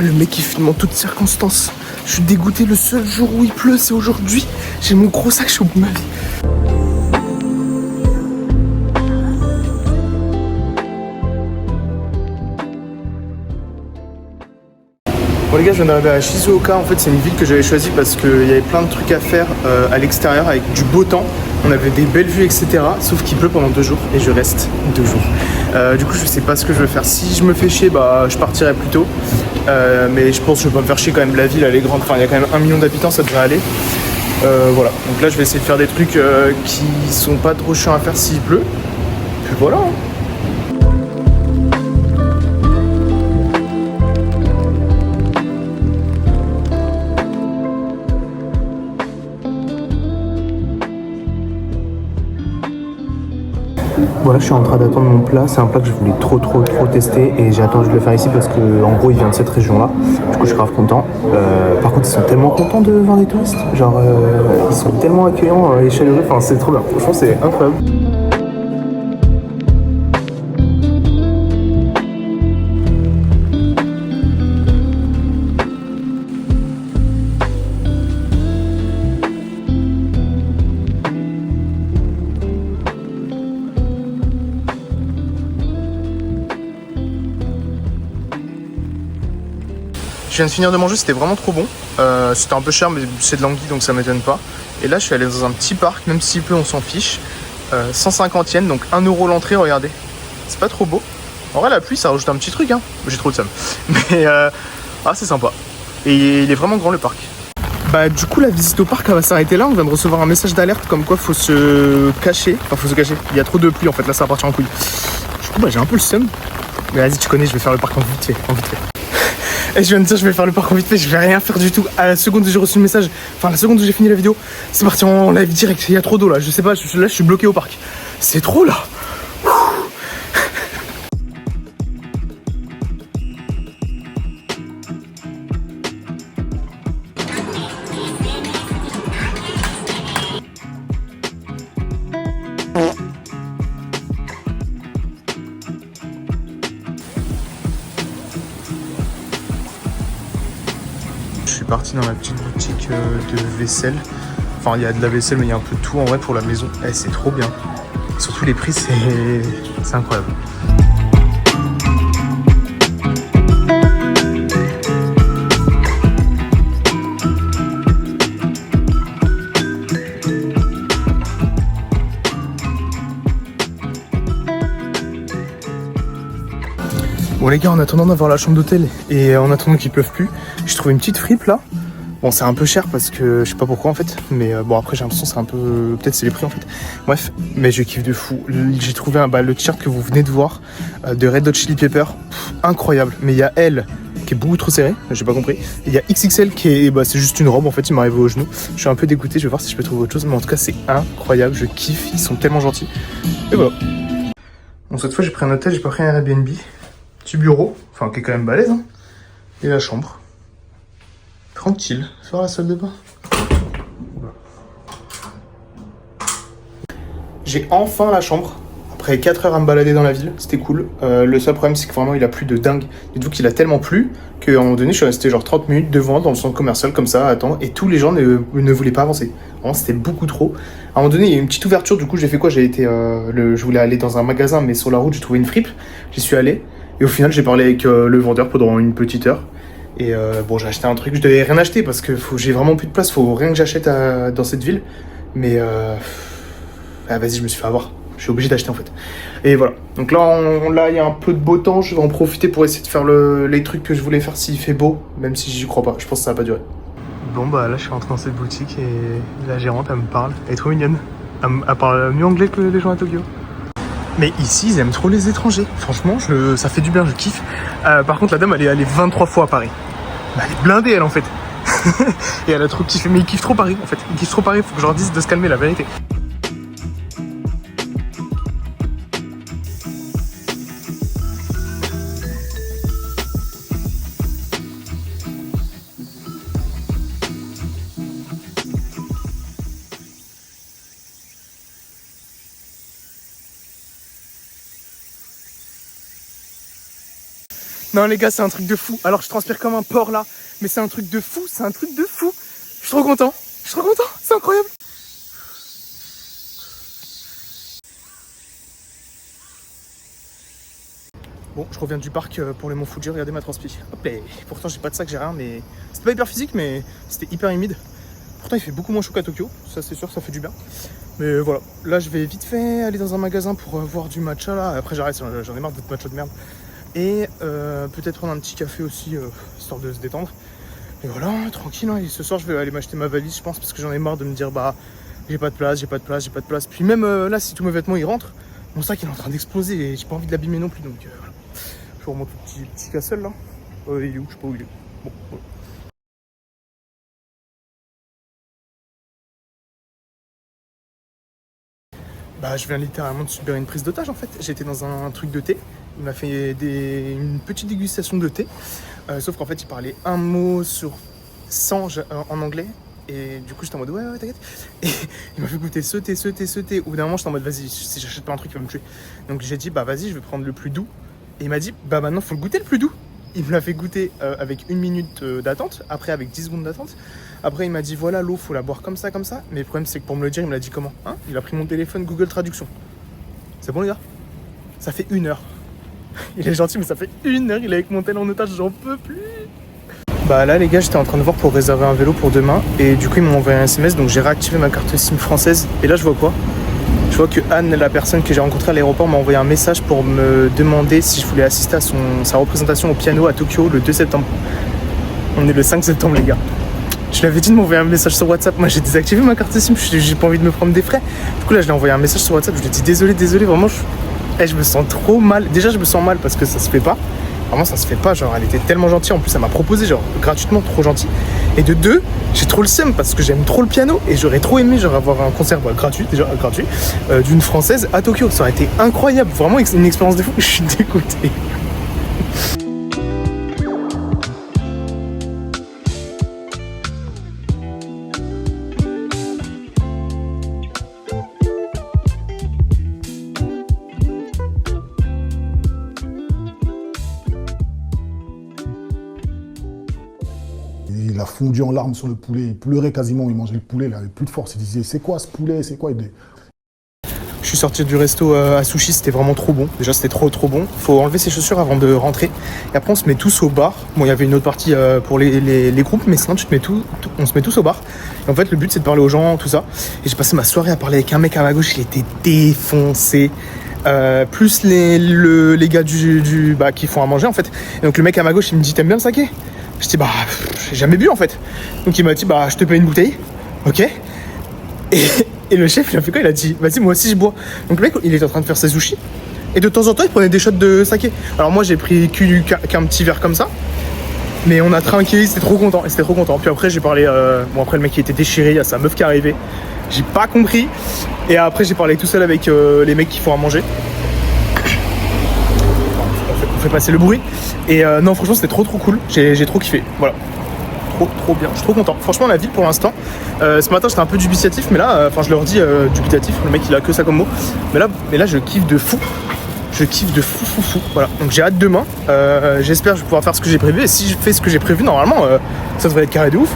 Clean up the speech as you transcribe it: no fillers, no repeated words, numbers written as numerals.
le mec il filme en toutes circonstances. Je suis dégoûté, le seul jour où il pleut c'est aujourd'hui. J'ai mon gros sac, je suis au bout de ma vie. Bon les gars, je viens d'arriver à Shizuoka. En fait c'est une ville que j'avais choisie parce qu'il y avait plein de trucs à faire à l'extérieur avec du beau temps. On avait des belles vues etc. Sauf qu'il pleut pendant 2 jours et je reste 2 jours. Du coup je sais pas ce que je vais faire. Si je me fais chier bah je partirai plus tôt. Mais je pense que je vais pas me faire chier quand même. La ville elle est grande, enfin il y a quand même 1 million d'habitants, ça devrait aller. Voilà, donc là je vais essayer de faire des trucs qui sont pas trop chiants à faire s'il pleut. Puis voilà hein. Voilà, je suis en train d'attendre mon plat. C'est un plat que je voulais trop tester et j'ai attendu de le faire ici parce que en gros il vient de cette région-là. Du coup je suis grave content. Par contre ils sont tellement contents de voir des touristes. Genre ils sont tellement accueillants et chaleureux. Enfin c'est trop bien. Franchement c'est incroyable. Je viens de finir de manger, c'était vraiment trop bon. C'était un peu cher, mais c'est de l'anguille, donc ça m'étonne pas. Et là, je suis allé dans un petit parc, même s'il pleut, on s'en fiche. 150 yens, donc 1 euro l'entrée, regardez. C'est pas trop beau. En vrai, la pluie, ça rajoute un petit truc, hein. J'ai trop de somme. Mais c'est sympa. Et il est vraiment grand, le parc. Bah, du coup, la visite au parc, elle va s'arrêter là. On vient de recevoir un message d'alerte comme quoi faut se cacher. Enfin, faut se cacher. Il y a trop de pluie, en fait. Là, ça va partir en couille. Du coup, bah, j'ai un peu le seum. Mais vas-y, tu connais, je vais faire le parc en vite fait. Et je viens de dire je vais faire le parcours vite fait, je vais rien faire du tout. À la seconde où j'ai reçu le message, enfin la seconde où j'ai fini la vidéo, c'est parti en live direct. Il y a trop d'eau là, je sais pas, là je suis bloqué au parc. C'est trop là. Je suis parti dans la petite boutique de vaisselle. Enfin, il y a de la vaisselle, mais il y a un peu de tout en vrai pour la maison. Et c'est trop bien. Surtout les prix, c'est incroyable. Bon les gars, en attendant d'avoir la chambre d'hôtel et en attendant qu'il pleuve plus, j'ai trouvé une petite fripe là. Bon c'est un peu cher parce que je sais pas pourquoi en fait, mais bon après j'ai l'impression que c'est un peu... Peut-être c'est les prix en fait. Bref, mais je kiffe de fou. J'ai trouvé le t-shirt que vous venez de voir de Red Hot Chili Pepper, incroyable. Mais il y a L qui est beaucoup trop serré, j'ai pas compris. Il y a XXL qui est... c'est juste une robe en fait, il m'arrive au genou. Je suis un peu dégoûté, je vais voir si je peux trouver autre chose, mais en tout cas c'est incroyable, je kiffe, ils sont tellement gentils. Et voilà. Bon cette fois j'ai pris un hôtel, j'ai pas pris un Airbnb. Petit bureau, enfin qui est quand même balèze, hein. Et la chambre. Tranquille, sur la salle de bain. J'ai enfin la chambre. Après 4 heures à me balader dans la ville, c'était cool. Le seul problème c'est que vraiment il a plu de dingue. Dites-vous qu'il a tellement plu qu'à un moment donné je suis resté genre 30 minutes devant dans le centre commercial comme ça à attendre. Et tous les gens ne voulaient pas avancer. Vraiment c'était beaucoup trop. À un moment donné il y a eu une petite ouverture, du coup j'ai fait quoi? Je voulais aller dans un magasin mais sur la route j'ai trouvé une fripe. J'y suis allé. Et au final, j'ai parlé avec le vendeur pendant une petite heure. Et bon, j'ai acheté un truc. Je devais rien acheter parce que j'ai vraiment plus de place. Faut rien que j'achète dans cette ville. Mais vas-y, je me suis fait avoir. Je suis obligé d'acheter en fait. Et voilà. Donc là, il y a un peu de beau temps. Je vais en profiter pour essayer de faire les trucs que je voulais faire s'il fait beau. Même si j'y crois pas. Je pense que ça va pas durer. Bon, bah là, je suis rentré dans cette boutique et la gérante, elle me parle. Elle est trop mignonne. Elle parle mieux anglais que les gens à Tokyo. Mais ici, ils aiment trop les étrangers. Franchement, ça fait du bien, je kiffe. Par contre, la dame, elle est allée 23 fois à Paris. Bah, elle est blindée, elle, en fait. Et elle a trop kiffé. Mais ils kiffent trop Paris, en fait. Ils kiffent trop Paris, faut que je leur dise de se calmer, la vérité. Non les gars, c'est un truc de fou. Alors je transpire comme un porc là, mais c'est un truc de fou, c'est un truc de fou. Je suis trop content, c'est incroyable. Bon, je reviens du parc pour le Mont Fuji, regardez ma transpi. Hop, et pourtant j'ai pas de sac, j'ai rien, mais c'était pas hyper physique, mais c'était hyper humide. Pourtant il fait beaucoup moins chaud qu'à Tokyo, ça c'est sûr, ça fait du bien. Mais voilà, là je vais vite fait aller dans un magasin pour voir du matcha là. Après j'arrête, j'en ai marre de votre matcha de merde. Et peut-être prendre un petit café aussi, histoire de se détendre. Et voilà, tranquille, hein. Et ce soir je vais aller m'acheter ma valise, je pense, parce que j'en ai marre de me dire bah j'ai pas de place. Puis même là, si tous mes vêtements ils rentrent, mon sac il est en train d'exploser et j'ai pas envie de l'abîmer non plus, donc voilà. Je vous remonte le petit cassel là. Il est où? Je sais pas où il est. Bon, voilà. Bah, je viens littéralement de subir une prise d'otage en fait. J'étais dans un truc de thé. Il m'a fait une petite dégustation de thé. Sauf qu'en fait, il parlait un mot sur 100 en anglais. Et du coup, j'étais en mode ouais, t'inquiète. Et il m'a fait goûter ce thé. Au bout d'un moment, j'étais en mode vas-y, si j'achète pas un truc, il va me tuer. Donc j'ai dit bah vas-y, je vais prendre le plus doux. Et il m'a dit bah maintenant, faut le goûter le plus doux. Il me l'a fait goûter avec 1 minute d'attente. Après, avec 10 secondes d'attente. Après, il m'a dit voilà, l'eau, faut la boire comme ça. Mais le problème, c'est que pour me le dire, il me l'a dit comment hein? Il a pris mon téléphone Google Traduction. C'est bon, les gars? Ça fait 1 heure. Il est gentil, mais ça fait 1 heure. Il est avec mon tel en otage, j'en peux plus. Bah là, les gars, j'étais en train de voir pour réserver un vélo pour demain. Et du coup, ils m'ont envoyé un SMS. Donc, j'ai réactivé ma carte SIM française. Et là, je vois quoi? Je vois que Anne, la personne que j'ai rencontrée à l'aéroport, m'a envoyé un message pour me demander si je voulais assister à sa représentation au piano à Tokyo le 2 septembre. On est le 5 septembre, les gars. Je lui avais dit de m'envoyer un message sur WhatsApp. Moi, j'ai désactivé ma carte SIM. J'ai pas envie de me prendre des frais. Du coup, là, je lui ai envoyé un message sur WhatsApp. Je lui ai dit désolé. Vraiment, je me sens trop mal. Déjà, je me sens mal parce que ça se fait pas. Vraiment, ça se fait pas. Genre, elle était tellement gentille. En plus, elle m'a proposé, genre, gratuitement, trop gentil. Et de deux, j'ai trop le seum parce que j'aime trop le piano. Et j'aurais trop aimé, genre, avoir un concert gratuit, d'une française à Tokyo. Ça aurait été incroyable. Vraiment, une expérience de fou. Je suis dégoûté. Il a fondu en larmes sur le poulet, il pleurait quasiment, il mangeait le poulet, il avait plus de force, il disait c'est quoi ce poulet, c'est quoi? Je suis sorti du resto à sushi, c'était vraiment trop bon. Déjà, c'était trop bon. Faut enlever ses chaussures avant de rentrer. Et après, on se met tous au bar. Bon, il y avait une autre partie pour les groupes, mais sinon, on se met tous au bar. Et en fait, le but, c'est de parler aux gens, tout ça. Et j'ai passé ma soirée à parler avec un mec à ma gauche, il était défoncé. Plus les gars qui font à manger, en fait. Et donc, le mec à ma gauche, il me dit, t'aimes bien le saké? Je dis, bah, j'ai jamais bu, en fait. Donc, il m'a dit, bah, je te paye une bouteille. Ok. Et le chef, il a fait quoi? Il a dit, vas-y, moi aussi je bois. Donc le mec, il était en train de faire ses sushis. Et de temps en temps, il prenait des shots de saké. Alors moi, j'ai pris qu'un petit verre comme ça. Mais on a trinqué, c'était trop content. Puis après, j'ai parlé... après, le mec, il était déchiré, il y a sa meuf qui est arrivée. J'ai pas compris. Et après, j'ai parlé tout seul avec les mecs qui font à manger. On fait passer le bruit. Et non, franchement, c'était trop cool. J'ai trop kiffé. Voilà. Trop bien, je suis trop content. Franchement, la ville pour l'instant, ce matin j'étais un peu dubitatif, mais là, je leur dis dubitatif, le mec il a que ça comme mot. Mais là, je kiffe de fou. Voilà, donc j'ai hâte demain. J'espère que je vais pouvoir faire ce que j'ai prévu. Et si je fais ce que j'ai prévu, normalement, ça devrait être carré de ouf.